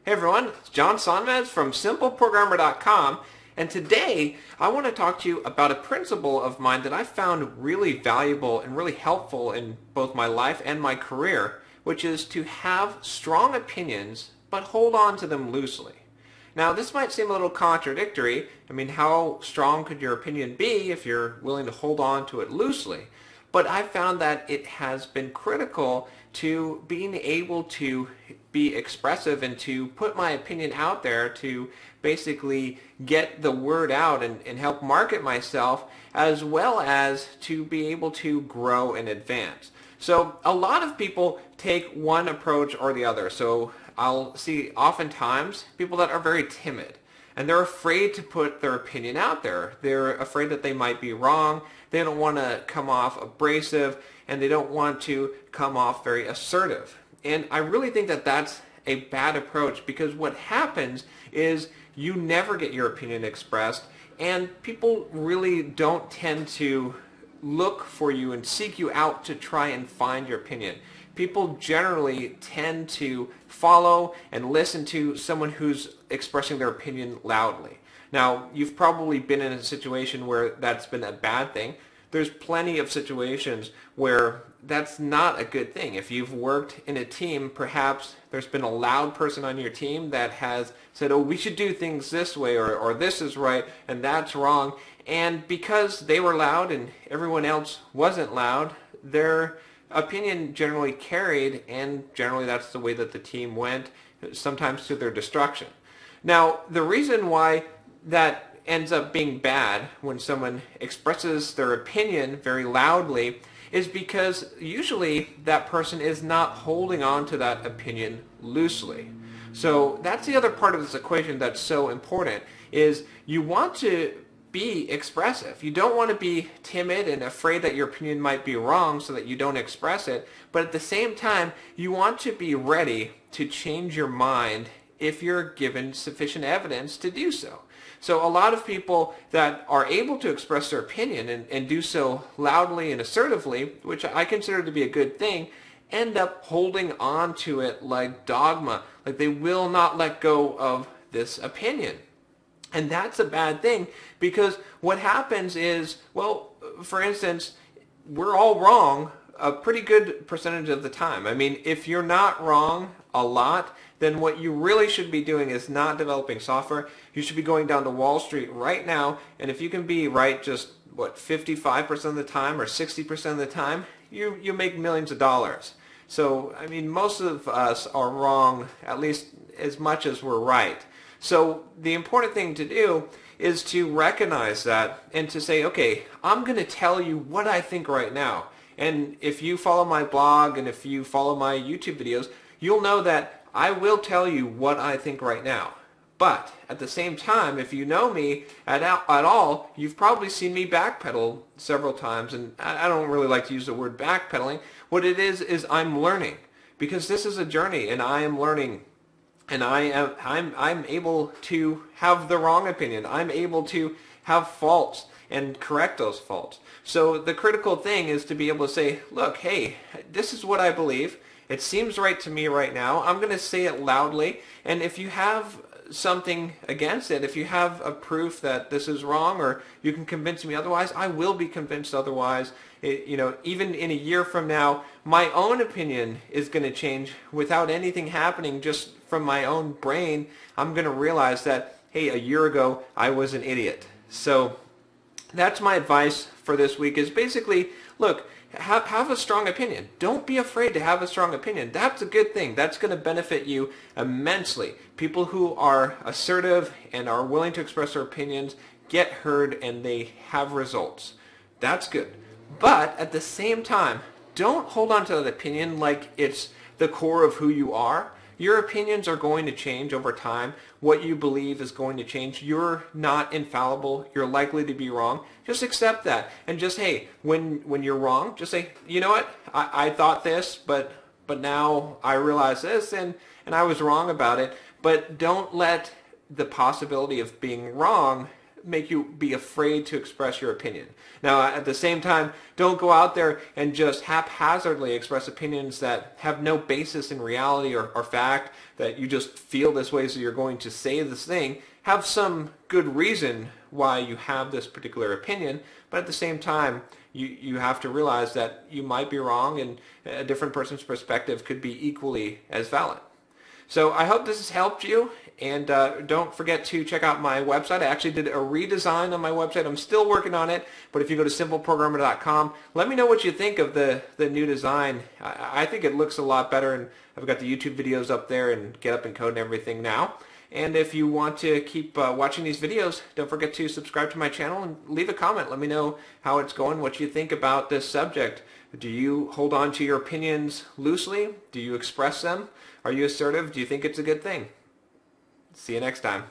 Hey everyone, it's John Sonmez from simpleprogrammer.com, and today I want to talk to you about a principle of mine that I found really valuable and really helpful in both my life and my career, which is to have strong opinions but hold on to them loosely. Now, this might seem a little contradictory. I mean, how strong could your opinion be if you're willing to hold on to it loosely? But I found that it has been critical to being able to be expressive and to put my opinion out there to basically get the word out and help market myself, as well as to be able to grow and advance. So a lot of people take one approach or the other. So I'll see oftentimes people that are very timid, and they're afraid to put their opinion out there. They're afraid that they might be wrong. They don't want to come off abrasive, and they don't want to come off very assertive. And I really think that that's a bad approach, because what happens is you never get your opinion expressed, and people really don't tend to look for you and seek you out to try and find your opinion. People generally tend to follow and listen to someone who's expressing their opinion loudly. Now, you've probably been in a situation where that's been a bad thing. There's plenty of situations where that's not a good thing. If you've worked in a team, perhaps there's been a loud person on your team that has said, oh, we should do things this way, or this is right and that's wrong. And because they were loud and everyone else wasn't loud, their opinion generally carried, and generally that's the way that the team went, sometimes to their destruction. Now, the reason why that ends up being bad when someone expresses their opinion very loudly is because usually that person is not holding on to that opinion loosely. So that's the other part of this equation that's so important, is you want to be expressive. You don't want to be timid and afraid that your opinion might be wrong so that you don't express it, but at the same time, you want to be ready to change your mind if you're given sufficient evidence to do so. So a lot of people that are able to express their opinion and do so loudly and assertively, which I consider to be a good thing, end up holding on to it like dogma, like they will not let go of this opinion. And that's a bad thing, because what happens is, well, for instance, we're all wrong a pretty good percentage of the time. I mean, if you're not wrong a lot, then what you really should be doing is not developing software. You should be going down to Wall Street right now, and if you can be right just, 55% of the time or 60% of the time, you make millions of dollars. So, I mean, most of us are wrong at least as much as we're right. So the important thing to do is to recognize that and to say, okay, I'm going to tell you what I think right now. And if you follow my blog and if you follow my YouTube videos, you'll know that I will tell you what I think right now. But at the same time, if you know me at all, you've probably seen me backpedal several times. And I don't really like to use the word backpedaling. What it is I'm learning. Because this is a journey, and I am learning. And I'm able to have the wrong opinion. I'm able to have faults and correct those faults. So the critical thing is to be able to say, look, hey, this is what I believe. It seems right to me right now. I'm going to say it loudly. And if you have something against it, if you have a proof that this is wrong, or you can convince me otherwise, I will be convinced otherwise. Even in a year from now, my own opinion is going to change without anything happening. Just from my own brain, I'm going to realize that, hey, a year ago I was an idiot. So that's my advice for this week, is basically, look, have a strong opinion. Don't be afraid to have a strong opinion. That's a good thing. That's going to benefit you immensely. People who are assertive and are willing to express their opinions get heard, and they have results. That's good. But at the same time, don't hold on to that opinion like it's the core of who you are. Your opinions are going to change over time. What you believe is going to change. You're not infallible. You're likely to be wrong. Just accept that. And just, hey, when you're wrong, just say, you know what? I thought this, but now I realize this, and I was wrong about it. But don't let the possibility of being wrong make you be afraid to express your opinion. Now, at the same time, don't go out there and just haphazardly express opinions that have no basis in reality or fact, that you just feel this way so you're going to say this thing. Have some good reason why you have this particular opinion, but at the same time, you have to realize that you might be wrong and a different person's perspective could be equally as valid. So I hope this has helped you, and don't forget to check out my website. I actually did a redesign on my website. I'm still working on it, but if you go to simpleprogrammer.com, let me know what you think of the new design. I think it looks a lot better, and I've got the YouTube videos up there and Get Up and Code and everything now. And if you want to keep watching these videos, don't forget to subscribe to my channel and leave a comment. Let me know how it's going, what you think about this subject. Do you hold on to your opinions loosely? Do you express them? Are you assertive? Do you think it's a good thing? See you next time.